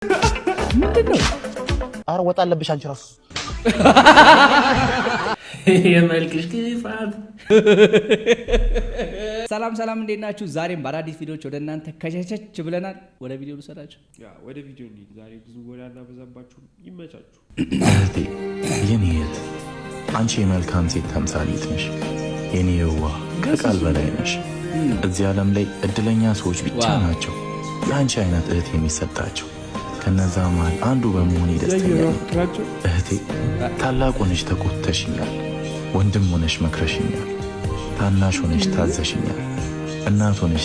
ምንድነው? አረ ወጣ አለብሽ አንቺ ራሱ የመልክሽ ክፋት። ሰላም እንዴት ናችሁ? ዛሬም በአዳዲስ ቪዲዮዎች ወደ እናንተ ከቸቸች ብለናል። ወደ ቪዲዮ ልሰዳችሁ። ወደ ቪዲዮ እንሂድ። ዛሬ ብዙ ወሬ አናበዛባችሁ፣ ይመቻችሁ። የኔት አንቺ የመልካም ሴት ተምሳሌት ነሽ። የኔ የዋህ ከቃል በላይ ነሽ። እዚህ ዓለም ላይ እድለኛ ሰዎች ብቻ ናቸው የአንቺ አይነት እህት የሚሰጣቸው። ከነዛ መሃል አንዱ በመሆኔ ደስተኛ ነኝ። እህቴ ታላቅ ሆነሽ ተቆጥተሽኛል፣ ወንድም ሆነሽ መክረሽኛል፣ ታናሽ ሆነሽ ታዘሽኛል፣ እናት ሆነሽ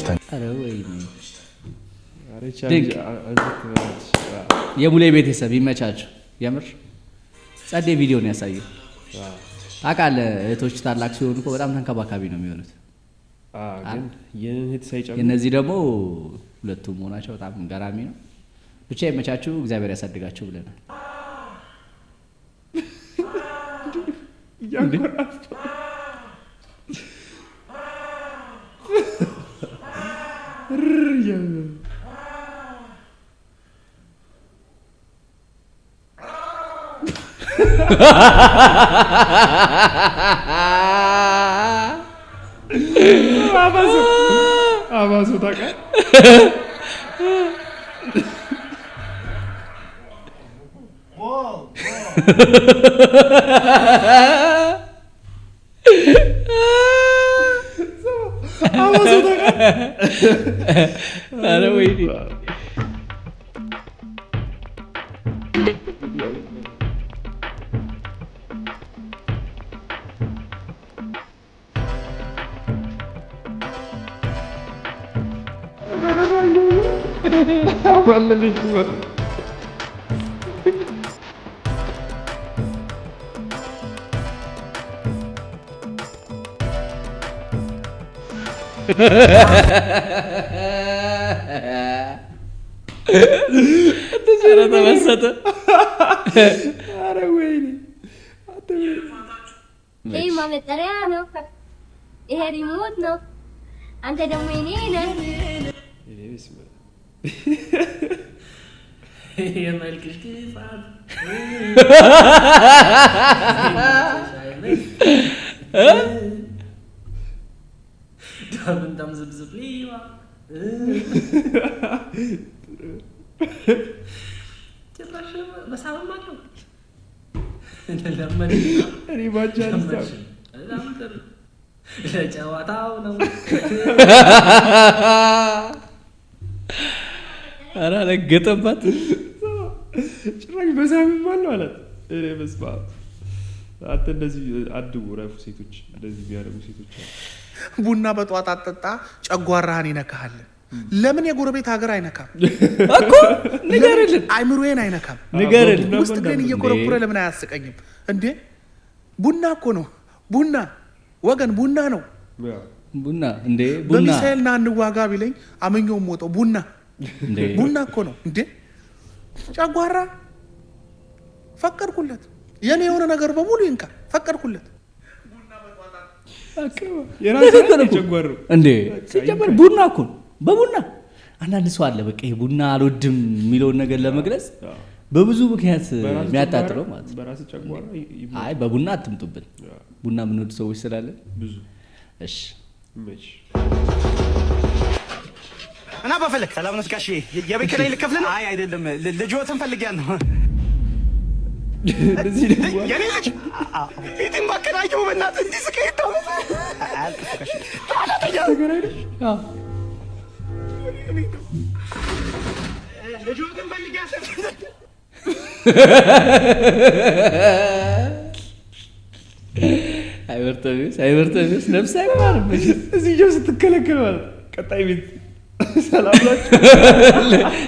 የሙሌ ቤተሰብ ይመቻችሁ። የምር ጸዴ ቪዲዮ ነው ያሳየው። ታውቃለህ እህቶች ታላቅ ሲሆኑ እኮ በጣም ተንከባካቢ ነው የሚሆኑት። የእነዚህ ደግሞ ሁለቱም መሆናቸው በጣም ገራሚ ነው። ብቻ ይመቻችሁ፣ እግዚአብሔር ያሳድጋችሁ ብለናል። አባሱ ታውቃለህ? ተመሰጠ። ይሄ ማመጠሪያ ነው። ይሄ ሪሞት ነው። አንተ ደግሞ እኔ ነህ። የመልክሽ ክፋት ዳብንታም ዝብዝብ ሊዋ ጭራሽ በሳብም አለው ለጨዋታው ነው። ኧረ አለገጠባት ጭራሽ በሳብም አለው አላት። እኔ በስመ አብ። አንተ እንደዚህ አድጉ ረፉ ሴቶች፣ እንደዚህ የሚያደርጉ ሴቶች አሉ። ቡና በጧት አጠጣ ጨጓራህን ይነካሃል። ለምን የጎረቤት ሀገር አይነካም እኮ ንገርልን። አይምሮዬን አይነካም ንገርልን። ውስጥ ግን እየኮረኮረ ለምን አያስቀኝም እንዴ? ቡና እኮ ነው። ቡና ወገን ቡና ነው። ቡና እንዴ ቡና በሚሳኤልና እንዋጋ ቢለኝ አመኘውም ወጣው። ቡና እንዴ ቡና እኮ ነው እንዴ? ጨጓራ ፈቀድኩለት። የኔ የሆነ ነገር በሙሉ ይንካ ፈቀድኩለት። እንዴ ሲጀመር ቡና እኮ በቡና አንዳንድ ሰው አለ በቃ ይሄ ቡና አልወድም የሚለውን ነገር ለመግለጽ በብዙ ምክንያት የሚያጣጥለው ማለት ነው። አይ በቡና አትምጡብን። ቡና የምንወድ ሰዎች ስላለን ብዙ። እሺ እና በፈለክ ሰላም ነው ጋሼ። የቤት ኪራይ ልከፍል ነው? አይ አይደለም፣ ልጅዎትን ፈልጊያለሁ። እንደዚህ ነው የኔ ልጅ ቤቴን ባከራየው በእናትህ እንዲህ ስቀይ ታውቃለህ? አልከፈከሽ ልጅዎትን ፈልጊያለሁ። አይበርተቢስ ነፍስ አይማርም። እዚህ ጆ ስትከለከል ማለት ቀጣይ ቤት ሰላም ናችሁ?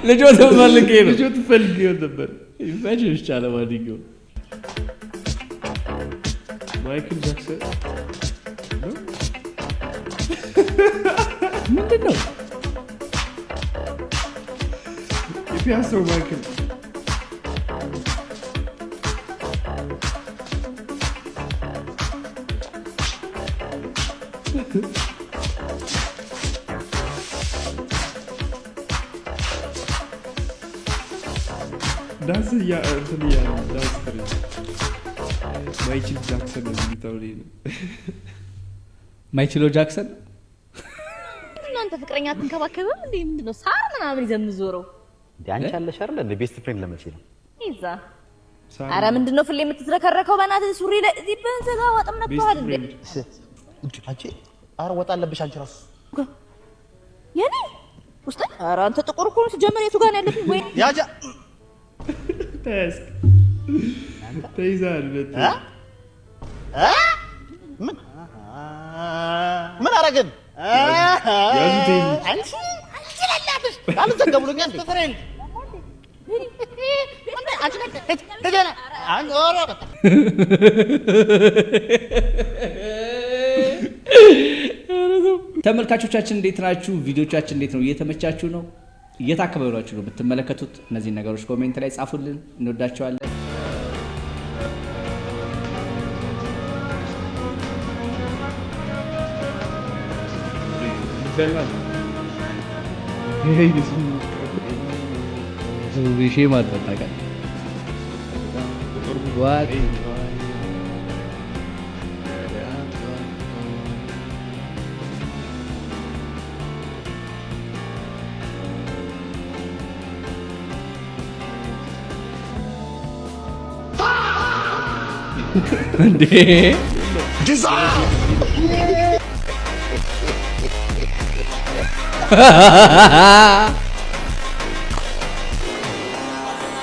ልጅዎትን ፈልጌ ነው። ልጅዎትን ፈልጌ ነበር። ይፈጅሽ ይቻለ ማንኛውም ማይክል ጃክሰን ምንድነው? የፒያሳው ማይክል ዳንስ ማይችል ጃክሰን ነው የሚታወቅ ማይችለው ጃክሰን እናንተ ፍቅረኛ አትንከባከብም እንዴ? ምንድነው ሳር ምናምን ይዘምዞረው እንዴ? አንቺ አለሽ አይደል እንዴ? ቤስት ፍሬንድ ለመቼ ነው ይዛ? አረ ምንድነው ፍሌ የምትዝረከረከው? በእናትህ ሱሪ ላይ እዚህ በእንሰጋ ወጥም ነጥቷል እንዴ? አንቺ አረ ወጣ አለብሽ አንቺ ራሱ የኔ ውስጥ። አረ አንተ ጥቁር እኮ ነው ሲጀመር። የቱ ጋር ነው ያለብኝ? ወይ ያጃ ተይዛል ምን አረግን? ያዙት አንቺ ለላብሽ አልዘገብሉኛ እንዴ? ፍሬንድ ተመልካቾቻችን እንዴት ናችሁ? ቪዲዮቻችን እንዴት ነው? እየተመቻችሁ ነው? እየታከበሏችሁ ነው ብትመለከቱት? እነዚህ ነገሮች ኮሜንት ላይ ጻፉልን። እንወዳቸዋለን። ሼም አልጠጣቀም ዋት እንዴ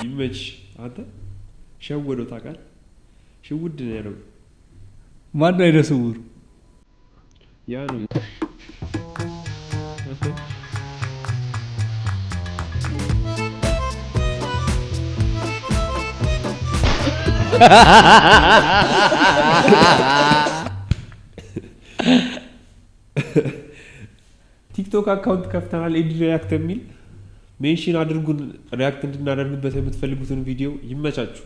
ይመች አንተ ሸወደው ታውቃለህ? ሽውድ ነው ያለው። ማን ነው አይደስውር? ያ ነው ቲክቶክ አካውንት ከፍተናል። ኤዲ ሪያክት የሚል ሜንሽን አድርጉን። ሪያክት እንድናደርግበት የምትፈልጉትን ቪዲዮ ይመቻችሁ።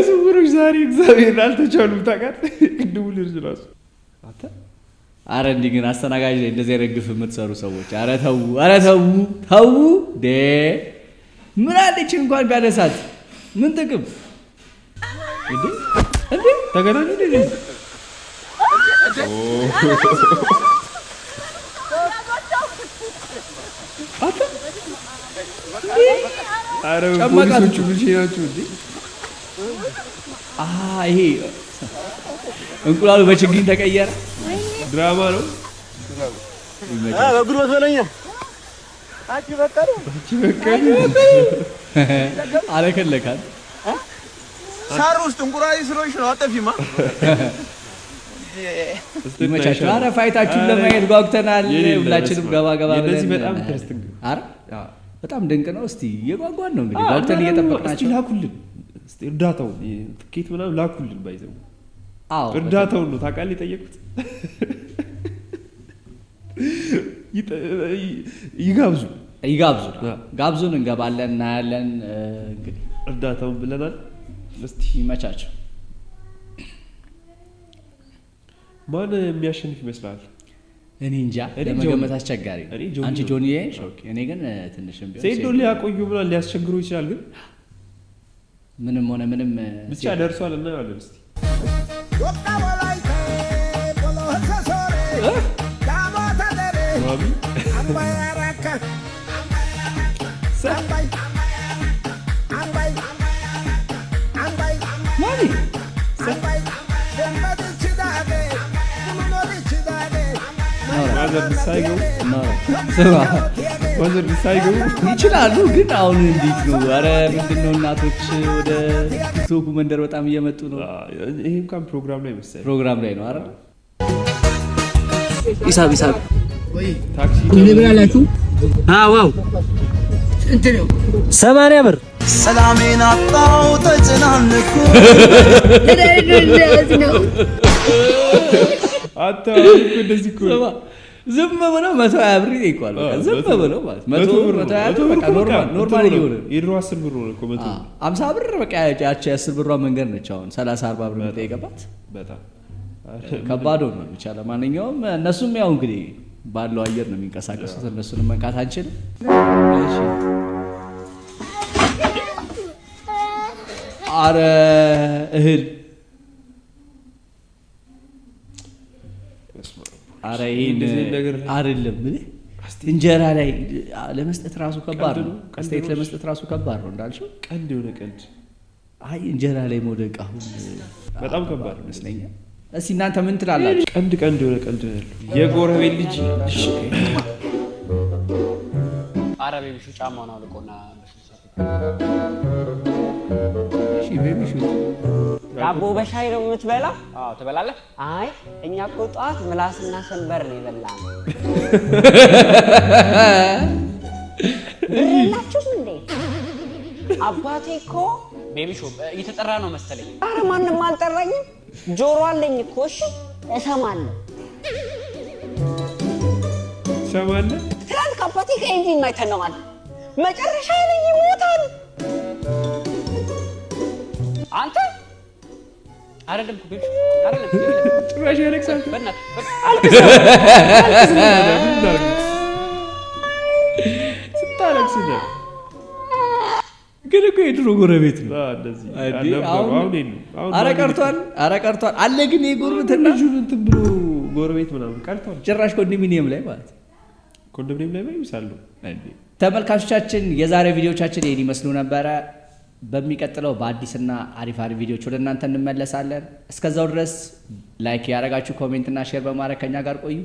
ስውሮች ዛሬ እግዚአብሔር አልተቻሉም። ታውቃለህ ቅድሙ ልጅ ራሱ አንተ አረ እንዲህ ግን አስተናጋጅ ላይ እንደዚህ ረግፍ የምትሰሩ ሰዎች አረ ተው፣ አረ ተው ተው። ምን አለች እንኳን ቢያነሳት ምን ጥቅም እንዴ? እንዴ ተገናኙ እንዴ? አረ ፖሊሶቹ ብቻ ናቸው እንዴ? ይሄ እንቁላሉ በችግኝ ተቀየረ። ድራማ ነው። ጉልበት በለኛ አንቺ በቀሉ አለከለካል። ሳር ውስጥ እንቁራሪ ስለሆንሽ ነው። አጠፊማ ይመቻችሁ። አረ ፋይታችሁን ለማየት ጓጉተናል። ሁላችንም ገባ ገባ ብለን እነዚህ በጣም ኢንተረስቲንግ አረ በጣም ድንቅ ነው። እስቲ የጓጓን ነው እንግዲህ ጓጉተን እየጠበቅናቸው። ላኩልን እስቲ እርዳታው ትኬት ምናምን ላኩልን። ባይዘው እርዳታውን ነው ታውቃለህ የጠየቁት። ጋብዙን፣ እንገባለን፣ እናያለን። እንግዲህ እርዳታውን ብለናል። እስቲ ይመቻቸው። ማን የሚያሸንፍ ይመስላል? እኔ እንጃ፣ ለመገመት አስቸጋሪ ነው። አንቺ ጆኒ ሾክ፣ እኔ ግን ትንሽም ቢሆን ሴዶ ሊያቆዩ ምናምን ሊያስቸግሩ ይችላል። ግን ምንም ሆነ ምንም ብቻ ደርሷል። እናያለን እስቲ ይችላሉ ግን አሁን እንዴት ነው? ኧረ ምንድነው እናቶች ወደ ቲክቶክ መንደር በጣም እየመጡ ነው። ይሄ እንኳን ፕሮግራም ላይ መሰለኝ ፕሮግራም ላይ ነው። ኧረ ሂሳብ ታክሲ ምን አላችሁ? ዋው እንት ነው 80 ብር ሰላሜን አጣው ተጨናንኩ አታውቁ እንደዚህ እኮ ዝም ብለው 120 ብር ይጠይቋል። በቃ ዝም ብለው ማለት 100 ብር 120 ብር በቃ ኖርማል ይሆነ የድሮ 10 ብር ነው እኮ 100 50 ብር በቃ ያቺ 10 ብሯ መንገድ ነች። አሁን 30 40 ብር የምትጠይቀባት በጣም ከባድ ነው። ብቻ ለማንኛውም እነሱም ያው እንግዲህ ባለው አየር ነው የሚንቀሳቀሱት። እነሱንም መንካት አንችልም። እሺ አረ እህል አረ ይሄን አይደለም እንጀራ ላይ ለመስጠት ራሱ ከባድ ነው። አስተያየት ለመስጠት ራሱ ከባድ ነው እንዳልሽው። ቀንድ የሆነ ቀንድ አይ እንጀራ ላይ መውደቅ አሁን በጣም ከባድ ይመስለኛል። እስኪ እናንተ ምን ትላላችሁ? ቀንድ የሆነ ቀንድ ነው ያለው የጎረቤት ልጅ አረቤ ቢሹ ጫማውን አውልቆና ዳቦ በሻይ ነው የምትበላው? አዎ ትበላለህ? አይ እኛ እኮ ጠዋት ምላስና ሰንበር ነው የበላነው። የላችሁም እንዴ? አባቴ እኮ ቤቢ ሾ እየተጠራ ነው መሰለኝ። አረ ማንም አልጠራኝም። ጆሮ አለኝ እኮ እሺ፣ እሰማለሁ። ሰማለህ? ትናንት ከአባቴ ከኢንጂን አይተነዋል። መጨረሻ ላይ ይሞታል። አንተ አይደለም እኮ ቤቢ አይደለም ጭራሽ ያለቅሳል። በእናትህ ስታለቅስ ነው ግን እኮ የድሮ ጎረቤት ነው። ኧረ ቀርቷል አለ። ግን የጎረቤትና እንትን ብሎ ጎረቤት ምናምን ቀርቷል። ጭራሽ ኮንዶሚኒየም ላይ ማለት ኮንዶሚኒየም ላይ ይምሳሉ። ተመልካቾቻችን የዛሬ ቪዲዮቻችን ይሄን ይመስሉ ነበረ። በሚቀጥለው በአዲስና አሪፍ ቪዲዮዎች ወደ እናንተ እንመለሳለን። እስከዛው ድረስ ላይክ ያደረጋችሁ ኮሜንትና ሼር በማድረግ ከኛ ጋር ቆዩ።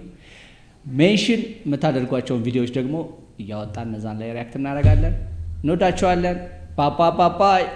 ሜንሽን የምታደርጓቸውን ቪዲዮዎች ደግሞ እያወጣን እነዛን ላይ ሪያክት እናደርጋለን። እንወዳቸዋለን። ፓፓ